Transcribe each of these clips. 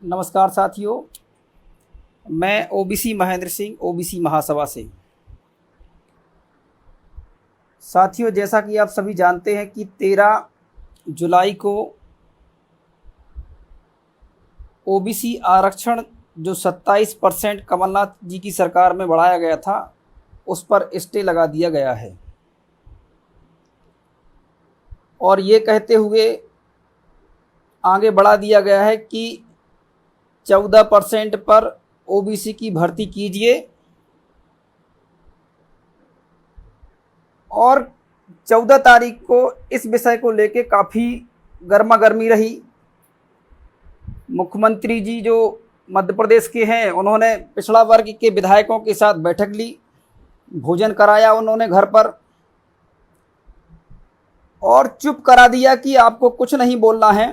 नमस्कार साथियों, मैं ओबीसी महेंद्र सिंह ओबीसी महासभा से। साथियों, जैसा कि आप सभी जानते हैं कि 13 जुलाई को ओबीसी आरक्षण जो 27% कमलनाथ जी की सरकार में बढ़ाया गया था, उस पर स्टे लगा दिया गया है और ये कहते हुए आगे बढ़ा दिया गया है कि 14% पर ओबीसी की भर्ती कीजिए। और 14 तारीख को इस विषय को लेकर काफ़ी गर्मा गर्मी रही। मुख्यमंत्री जी जो मध्य प्रदेश के हैं, उन्होंने पिछड़ा वर्ग के विधायकों के साथ बैठक ली, भोजन कराया उन्होंने घर पर और चुप करा दिया कि आपको कुछ नहीं बोलना है,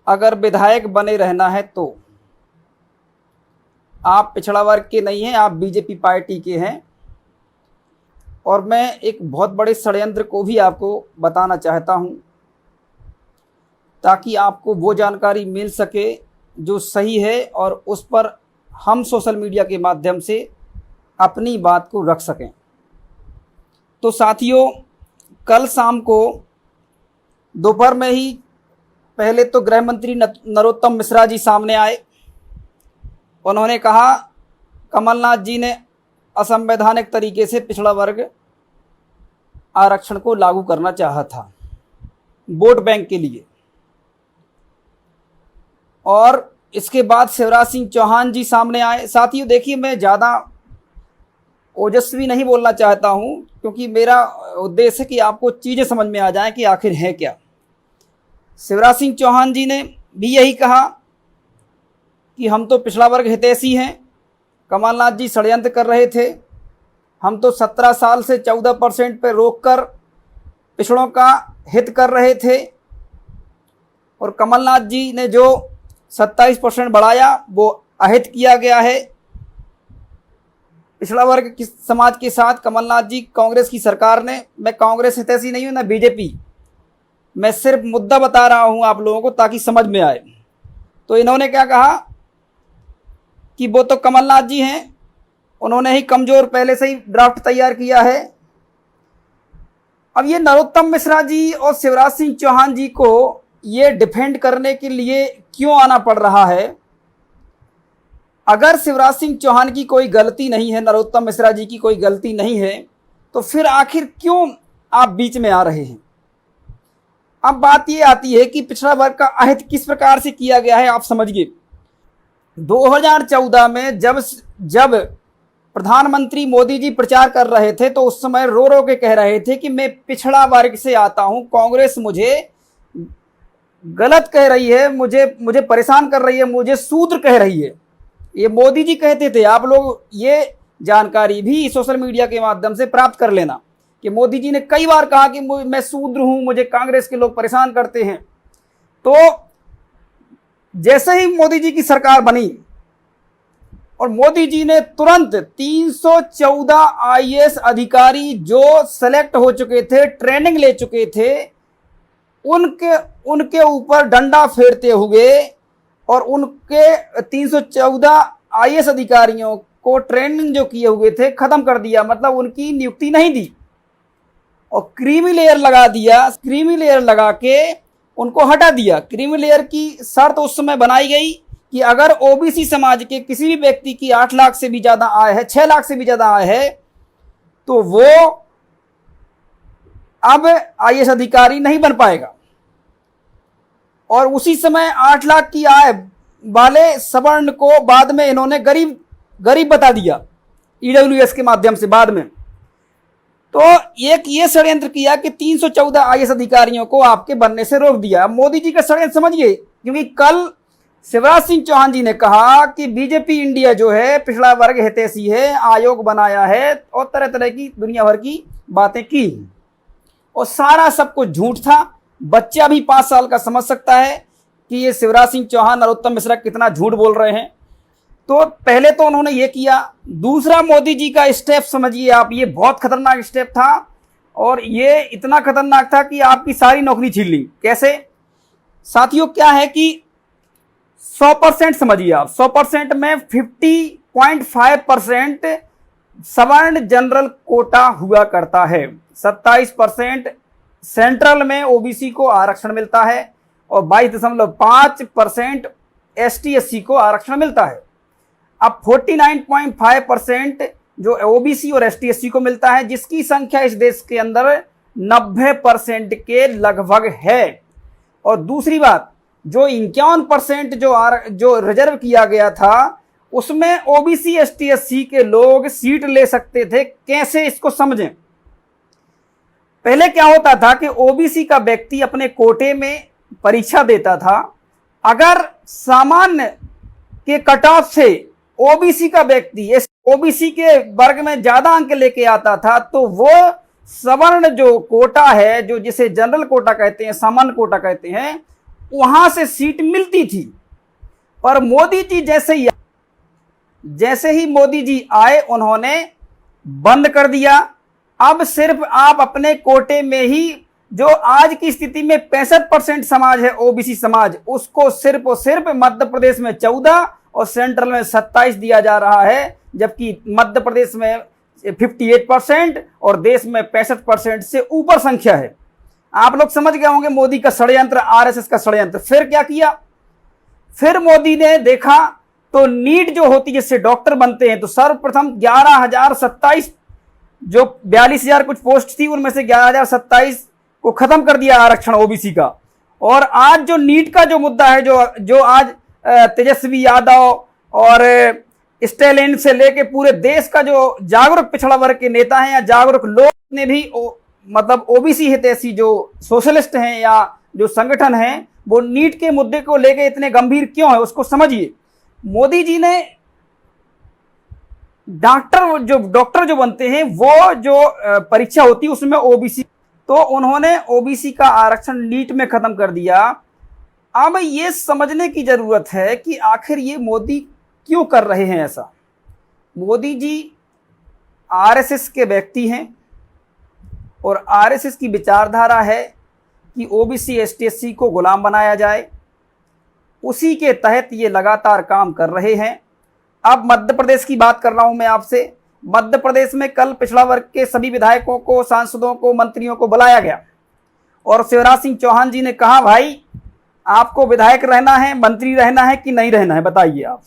अगर विधायक बने रहना है तो। आप पिछड़ा वर्ग के नहीं हैं, आप बीजेपी पार्टी के हैं। और मैं एक बहुत बड़े षड्यंत्र को भी आपको बताना चाहता हूं, ताकि आपको वो जानकारी मिल सके जो सही है और उस पर हम सोशल मीडिया के माध्यम से अपनी बात को रख सकें। तो साथियों, कल शाम को दोपहर में ही पहले तो गृह मंत्री नरोत्तम मिश्रा जी सामने आए। उन्होंने कहा कमलनाथ जी ने असंवैधानिक तरीके से पिछड़ा वर्ग आरक्षण को लागू करना चाहा था वोट बैंक के लिए। और इसके बाद शिवराज सिंह चौहान जी सामने आए। साथियों देखिए, मैं ज़्यादा ओजस्वी नहीं बोलना चाहता हूं, क्योंकि मेरा उद्देश्य है कि आपको चीज़ें समझ में आ जाएं कि आखिर है क्या। शिवराज सिंह चौहान जी ने भी यही कहा कि हम तो पिछड़ा वर्ग हितैषी हैं, कमलनाथ जी षड्यंत्र कर रहे थे, हम तो 17 साल से 14% पर रोककर पिछड़ों का हित कर रहे थे और कमलनाथ जी ने जो 27% बढ़ाया वो अहित किया गया है। पिछड़ा वर्ग की समाज के साथ कमलनाथ जी कांग्रेस की सरकार ने, मैं कांग्रेस हितैषी नहीं हूँ ना बीजेपी, मैं सिर्फ मुद्दा बता रहा हूं आप लोगों को ताकि समझ में आए। तो इन्होंने क्या कहा कि वो तो कमलनाथ जी हैं, उन्होंने ही कमजोर पहले से ही ड्राफ्ट तैयार किया है। अब ये नरोत्तम मिश्रा जी और शिवराज सिंह चौहान जी को ये डिफेंड करने के लिए क्यों आना पड़ रहा है? अगर शिवराज सिंह चौहान की कोई गलती नहीं है, नरोत्तम मिश्रा जी की कोई गलती नहीं है, तो फिर आखिर क्यों आप बीच में आ रहे हैं? अब बात ये आती है कि पिछड़ा वर्ग का अहित किस प्रकार से किया गया है, आप समझिए। 2014 में जब प्रधानमंत्री मोदी जी प्रचार कर रहे थे, तो उस समय रो रो के कह रहे थे कि मैं पिछड़ा वर्ग से आता हूं, कांग्रेस मुझे गलत कह रही है, मुझे परेशान कर रही है, मुझे शूद्र कह रही है। ये मोदी जी कहते थे। आप लोग ये जानकारी भी सोशल मीडिया के माध्यम से प्राप्त कर लेना कि मोदी जी ने कई बार कहा कि मैं शूद्र हूं, मुझे कांग्रेस के लोग परेशान करते हैं। तो जैसे ही मोदी जी की सरकार बनी और मोदी जी ने तुरंत 314 आईएएस अधिकारी जो सेलेक्ट हो चुके थे, ट्रेनिंग ले चुके थे, उनके ऊपर डंडा फेरते हुए और उनके 314 आईएएस अधिकारियों को ट्रेनिंग जो किए हुए थे खत्म कर दिया। मतलब उनकी नियुक्ति नहीं दी और क्रीमी लेयर लगा दिया। क्रीमी लेयर लगा के उनको हटा दिया। क्रीमी लेयर की शर्त उस समय बनाई गई कि अगर ओबीसी समाज के किसी भी व्यक्ति की 8 लाख से भी ज़्यादा आय है, 6 लाख से भी ज़्यादा आय है, तो वो अब आईएएस अधिकारी नहीं बन पाएगा। और उसी समय 8 लाख की आय वाले सवर्ण को बाद में इन्होंने गरीब बता दिया ईडब्ल्यूएस के माध्यम से बाद में। तो एक ये षड्यंत्र किया कि 314 आईएएस अधिकारियों को आपके बनने से रोक दिया। मोदी जी का षड्यंत्र समझिए, क्योंकि कल शिवराज सिंह चौहान जी ने कहा कि बीजेपी इंडिया जो है पिछड़ा वर्ग हितैषी है, आयोग बनाया है और तरह तरह की दुनिया भर की बातें की, और सारा सब कुछ झूठ था। बच्चा भी 5 साल का समझ सकता है कि ये शिवराज सिंह चौहान, नरोत्तम मिश्रा कितना झूठ बोल रहे हैं। तो पहले तो उन्होंने ये किया। दूसरा मोदी जी का स्टेप समझिए आप, ये बहुत खतरनाक स्टेप था और ये इतना खतरनाक था कि आपकी सारी नौकरी छीन ली। कैसे? साथियों क्या है कि 100% समझिए आप, 100% में 50.5% सवर्ण जनरल कोटा हुआ करता है, 27% सेंट्रल में ओबीसी को आरक्षण मिलता है और 22.5% एसटी एससी को आरक्षण मिलता है। अब 49.5% जो ओबीसी और एसटी एससी को मिलता है, जिसकी संख्या इस देश के अंदर 90% के लगभग है। और दूसरी बात, जो 51% जो रिजर्व किया गया था, उसमें ओबीसी एसटी एससी के लोग सीट ले सकते थे। कैसे, इसको समझें। पहले क्या होता था कि ओबीसी का व्यक्ति अपने कोटे में परीक्षा देता था, अगर सामान्य के कट ऑफ से ओबीसी का व्यक्ति ओबीसी के वर्ग में ज्यादा अंक लेके आता था, तो वो सवर्ण जो कोटा है, जो जिसे जनरल कोटा कहते हैं, सामान्य कोटा कहते हैं, वहां से सीट मिलती थी। पर मोदी जी जैसे ही मोदी जी आए, उन्होंने बंद कर दिया। अब सिर्फ आप अपने कोटे में ही, जो आज की स्थिति में 65% समाज है ओबीसी समाज, उसको सिर्फ और सिर्फ मध्य प्रदेश में 14 और सेंट्रल में 27 दिया जा रहा है, जबकि मध्य प्रदेश में 58% और देश में 65% से ऊपर संख्या है। आप लोग समझ गए होंगे मोदी का षड्यंत्र, आरएसएस का षड्यंत्र। फिर क्या किया, फिर मोदी ने देखा तो नीट जो होती है, जिससे डॉक्टर बनते हैं, तो सर्वप्रथम 11,027 जो 42,000 कुछ पोस्ट थी, उनमें से 11,027 को खत्म कर दिया आरक्षण ओबीसी का। और आज जो नीट का जो मुद्दा है, जो आज तेजस्वी यादव और स्टैलिन से लेके पूरे देश का जो जागरूक पिछड़ा वर्ग के नेता हैं या जागरूक लोग ने भी मतलब ओबीसी हितैषी जो सोशलिस्ट हैं या जो संगठन हैं, वो नीट के मुद्दे को लेके इतने गंभीर क्यों है, उसको समझिए। मोदी जी ने डॉक्टर जो बनते हैं, वो जो परीक्षा होती है उसमें ओबीसी, तो उन्होंने ओबीसी का आरक्षण नीट में खत्म कर दिया। अब ये समझने की जरूरत है कि आखिर ये मोदी क्यों कर रहे हैं ऐसा। मोदी जी आरएसएस के व्यक्ति हैं और आरएसएस की विचारधारा है कि ओबीसी एसटी एससी को गुलाम बनाया जाए। उसी के तहत ये लगातार काम कर रहे हैं। अब मध्य प्रदेश की बात कर रहा हूं मैं आपसे। मध्य प्रदेश में कल पिछड़ा वर्ग के सभी विधायकों को, सांसदों को, मंत्रियों को बुलाया गया और शिवराज सिंह चौहान जी ने कहा, भाई आपको विधायक रहना है, मंत्री रहना है कि नहीं रहना है, बताइए आप।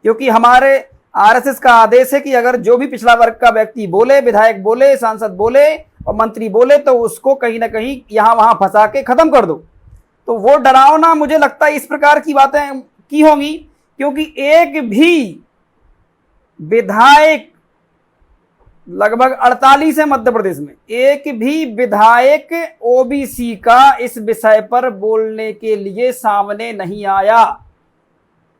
क्योंकि हमारे आरएसएस का आदेश है कि अगर जो भी पिछड़ा वर्ग का व्यक्ति बोले, विधायक बोले, सांसद बोले और मंत्री बोले, तो उसको कहीं ना कहीं यहां वहां फंसा के खत्म कर दो। तो वो डरावना, मुझे लगता है इस प्रकार की बातें की होंगी, क्योंकि एक भी विधायक, लगभग 48 है मध्य प्रदेश में, एक भी विधायक ओबीसी का इस विषय पर बोलने के लिए सामने नहीं आया।